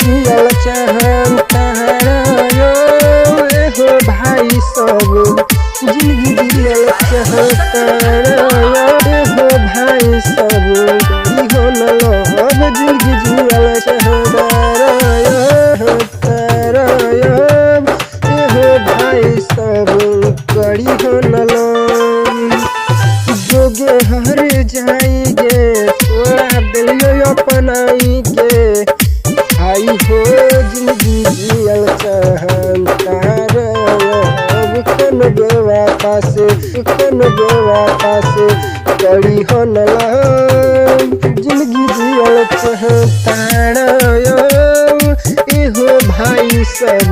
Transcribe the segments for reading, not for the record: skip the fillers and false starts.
जियल चाहतारा हो भाई सब जिंदगी जियल चाहतारा हो भाई सब करी हो न लब जिंदगी जियल चाहतारा हो भाई सब करी हो न लब जोगे हर जाएंगे थोड़ा दिलियो अपनाई के भाई हो जिंदगी जियल चाहतारा कौन बेवाफा से करी हो न लब जिंदगी जियल चाहतारा हो भाई सब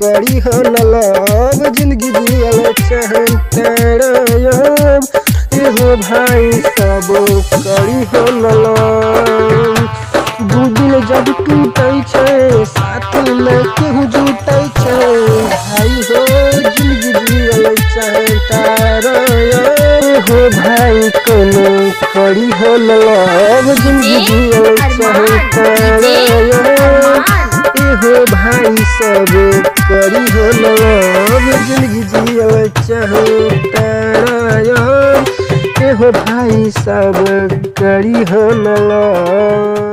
करी हो न लब जिंदगी जियल चाहतारा हो भाई सब करी हो न लब दू दिल जब टूटे छे साथ में केहू जुटे छे भाई हो जिंदगी जियल चाहतारा हो भाई कोनो करी हो न लब जिंदगी जियल चाहतारा हो भाई सब करी हो न लब जिंदगी जियल चाहतारा हो भाई सब करी हो न लब।